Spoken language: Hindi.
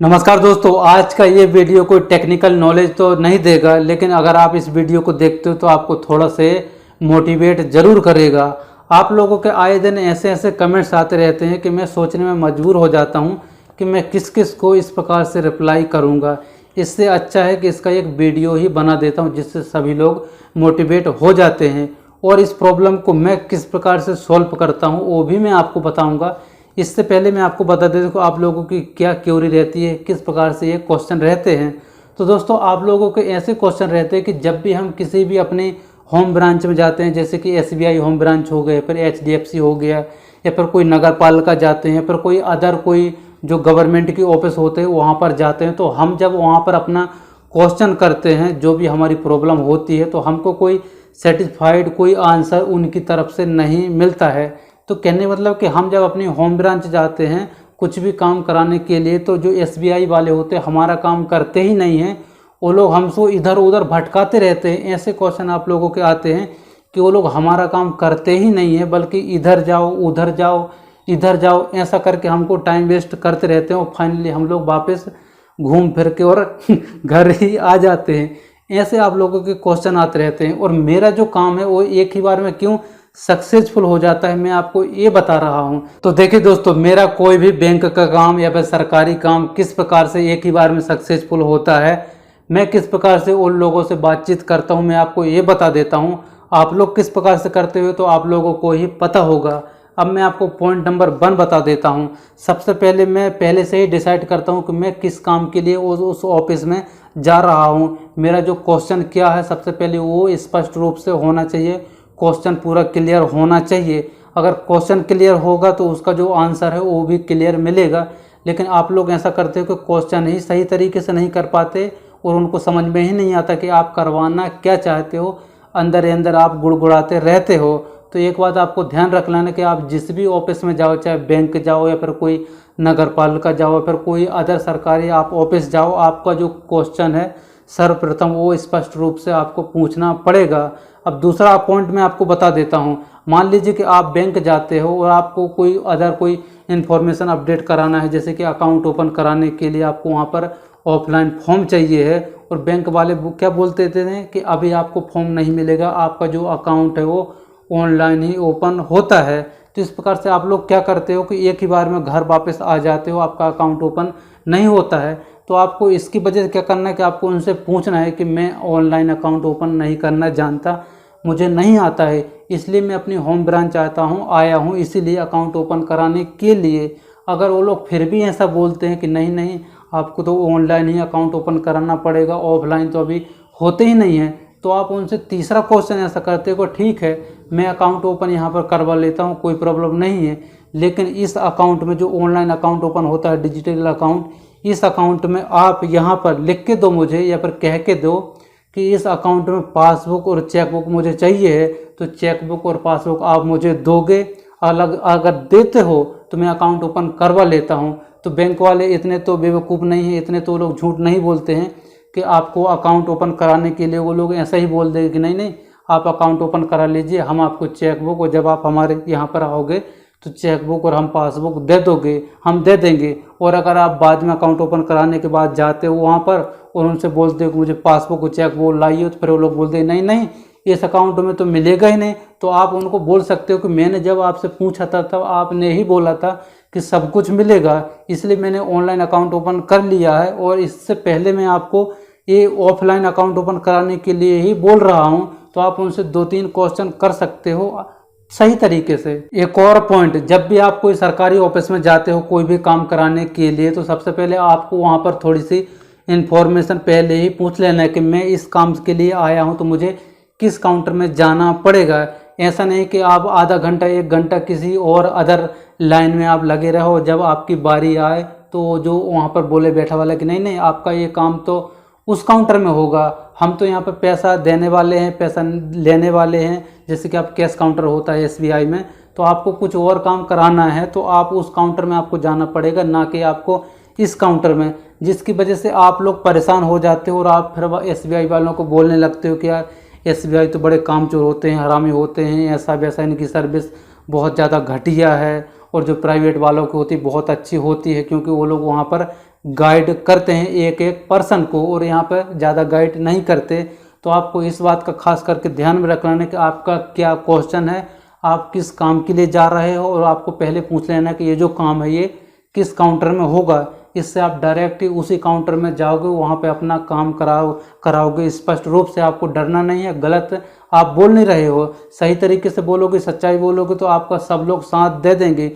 नमस्कार दोस्तों, आज का ये वीडियो कोई टेक्निकल नॉलेज तो नहीं देगा, लेकिन अगर आप इस वीडियो को देखते हो तो आपको थोड़ा से मोटिवेट ज़रूर करेगा। आप लोगों के आए दिन ऐसे ऐसे कमेंट्स आते रहते हैं कि मैं सोचने में मजबूर हो जाता हूँ कि मैं किस किस को इस प्रकार से रिप्लाई करूँगा। इससे अच्छा है कि इसका एक वीडियो ही बना देता हूँ जिससे सभी लोग मोटिवेट हो जाते हैं, और इस प्रॉब्लम को मैं किस प्रकार से सॉल्व करता हूँ वो भी मैं आपको बताऊँगा। इससे पहले मैं आपको बता देता हूँ कि आप लोगों की क्या क्वेरी रहती है, किस प्रकार से ये क्वेश्चन रहते हैं। तो दोस्तों, आप लोगों के ऐसे क्वेश्चन रहते हैं कि जब भी हम किसी भी अपने होम ब्रांच में जाते हैं, जैसे कि एसबीआई होम ब्रांच हो गए, फिर एचडीएफसी हो गया, या फिर कोई नगर पालिका जाते हैं, फिर कोई अदर कोई जो गवर्नमेंट की ऑफिस होते हैं वहाँ पर जाते हैं, तो हम जब वहाँ पर अपना क्वेश्चन करते हैं, जो भी हमारी प्रॉब्लम होती है, तो हमको कोई सेटिस्फाइड कोई आंसर उनकी तरफ से नहीं मिलता है। तो कहने मतलब कि हम जब अपनी होम ब्रांच जाते हैं कुछ भी काम कराने के लिए, तो जो एसबीआई वाले होते हैं हमारा काम करते ही नहीं हैं, वो लोग हमको इधर उधर भटकाते रहते हैं। ऐसे क्वेश्चन आप लोगों के आते हैं कि वो लोग हमारा काम करते ही नहीं है, बल्कि इधर जाओ उधर जाओ इधर जाओ ऐसा करके हमको टाइम वेस्ट करते रहते हैं, और फाइनली हम लोग वापस घूम फिर के और घर ही आ जाते हैं। ऐसे आप लोगों के क्वेश्चन आते रहते हैं, और मेरा जो काम है वो एक ही बार में क्यों सक्सेसफुल हो जाता है, मैं आपको ये बता रहा हूं। तो देखिए दोस्तों, मेरा कोई भी बैंक का काम या फिर सरकारी काम किस प्रकार से एक ही बार में सक्सेसफुल होता है, मैं किस प्रकार से उन लोगों से बातचीत करता हूं, मैं आपको ये बता देता हूं। आप लोग किस प्रकार से करते हो तो आप लोगों को ही पता होगा। अब मैं आपको पॉइंट नंबर 1 बता देता हूं। सबसे पहले मैं पहले से ही डिसाइड करता हूं कि मैं किस काम के लिए उस ऑफिस में जा रहा हूं। मेरा जो क्वेश्चन क्या है, सबसे पहले वो स्पष्ट रूप से होना चाहिए, क्वेश्चन पूरा क्लियर होना चाहिए। अगर क्वेश्चन क्लियर होगा तो उसका जो आंसर है वो भी क्लियर मिलेगा। लेकिन आप लोग ऐसा करते हो कि क्वेश्चन ही सही तरीके से नहीं कर पाते, और उनको समझ में ही नहीं आता कि आप करवाना क्या चाहते हो, अंदर ही अंदर आप गुड़गुड़ाते रहते हो। तो एक बात आपको ध्यान रख लेना कि आप जिस भी ऑफिस में जाओ, चाहे बैंक जाओ या फिर कोई नगर पालिका जाओ या फिर कोई अदर सरकारी आप ऑफिस जाओ, आपका जो क्वेश्चन है सर्वप्रथम वो स्पष्ट रूप से आपको पूछना पड़ेगा। अब दूसरा पॉइंट मैं आपको बता देता हूँ। मान लीजिए कि आप बैंक जाते हो और आपको कोई अदर कोई इन्फॉर्मेशन अपडेट कराना है, जैसे कि अकाउंट ओपन कराने के लिए आपको वहाँ पर ऑफलाइन फॉर्म चाहिए है, और बैंक वाले क्या बोलते थे कि अभी आपको फॉर्म नहीं मिलेगा, आपका जो अकाउंट है वो ऑनलाइन ही ओपन होता है। तो इस प्रकार से आप लोग क्या करते हो कि एक ही बार में घर वापस आ जाते हो, आपका अकाउंट ओपन नहीं होता है। तो आपको इसकी वजह से क्या करना है कि आपको उनसे पूछना है कि मैं ऑनलाइन अकाउंट ओपन नहीं करना जानता, मुझे नहीं आता है, इसलिए मैं अपनी होम ब्रांच आया हूँ इसीलिए अकाउंट ओपन कराने के लिए। अगर वो लोग फिर भी ऐसा बोलते हैं कि नहीं नहीं आपको तो ऑनलाइन ही अकाउंट ओपन कराना पड़ेगा, ऑफलाइन तो अभी होते ही नहीं है, तो आप उनसे तीसरा क्वेश्चन ऐसा करते हो, ठीक है मैं अकाउंट ओपन यहाँ पर करवा लेता हूँ, कोई प्रॉब्लम नहीं है, लेकिन इस अकाउंट में जो ऑनलाइन अकाउंट ओपन होता है डिजिटल अकाउंट, इस अकाउंट में आप यहाँ पर लिख के दो मुझे, या फिर कह के दो कि इस अकाउंट में पासबुक और चेकबुक मुझे चाहिए है, तो चेकबुक और पासबुक आप मुझे दोगे। अगर देते हो तो मैं अकाउंट ओपन करवा लेता हूं। तो बैंक वाले इतने तो बेवकूफ़ नहीं है, इतने तो लोग झूठ नहीं बोलते हैं कि आपको अकाउंट ओपन कराने के लिए वो लोग ऐसा ही बोल देंगे कि नहीं नहीं आप अकाउंट ओपन करा लीजिए, हम आपको चेकबुक और जब आप हमारे यहाँ पर आओगे तो चेकबुक और हम पासबुक दे दोगे, हम दे देंगे। और अगर आप बाद में अकाउंट ओपन कराने के बाद जाते हो वहाँ पर और उनसे बोलते हो कि मुझे पासबुक और चेकबुक लाइए, तो फिर वो लोग बोलते हैं नहीं नहीं इस अकाउंट में तो मिलेगा ही नहीं। तो आप उनको बोल सकते हो कि मैंने जब आपसे पूछा था तब आपने ही बोला था कि सब कुछ मिलेगा, इसलिए मैंने ऑनलाइन अकाउंट ओपन कर लिया है, और इससे पहले मैं आपको ये ऑफलाइन अकाउंट ओपन कराने के लिए ही बोल रहा हूँ। तो आप उनसे 2-3 क्वेश्चन कर सकते हो सही तरीके से। एक और पॉइंट, जब भी आप कोई सरकारी ऑफिस में जाते हो कोई भी काम कराने के लिए, तो सबसे पहले आपको वहाँ पर थोड़ी सी इन्फॉर्मेशन पहले ही पूछ लेना है कि मैं इस काम के लिए आया हूँ तो मुझे किस काउंटर में जाना पड़ेगा। ऐसा नहीं कि आप आधा घंटा 1 घंटा किसी और अदर लाइन में आप लगे रहो, जब आपकी बारी आए तो जो वहाँ पर बोले बैठा वाला कि नहीं नहीं आपका ये काम तो उस काउंटर में होगा, हम तो यहाँ पर पैसा देने वाले हैं पैसा लेने वाले हैं। जैसे कि आप कैश काउंटर होता है एसबीआई में, तो आपको कुछ और काम कराना है तो आप उस काउंटर में आपको जाना पड़ेगा, ना कि आपको इस काउंटर में, जिसकी वजह से आप लोग परेशान हो जाते हो और आप फिर एसबीआई वालों को बोलने लगते हो कि यार एसबीआई तो बड़े कामचोर होते हैं, हरामी होते हैं, ऐसा वैसा, इनकी सर्विस बहुत ज़्यादा घटिया है, और जो प्राइवेट वालों की होती बहुत अच्छी होती है, क्योंकि वो लोग वहाँ पर गाइड करते हैं एक एक पर्सन को, और यहाँ पर ज़्यादा गाइड नहीं करते। तो आपको इस बात का खास करके ध्यान में रखना है कि आपका क्या क्वेश्चन है, आप किस काम के लिए जा रहे हो, और आपको पहले पूछ लेना कि ये जो काम है ये किस काउंटर में होगा। इससे आप डायरेक्ट ही उसी काउंटर में जाओगे, वहाँ पे अपना काम कराओगे। स्पष्ट रूप से आपको डरना नहीं है। गलत आप बोल नहीं रहे हो, सही तरीके से बोलोगे, सच्चाई बोलोगे तो आपका सब लोग साथ दे देंगे।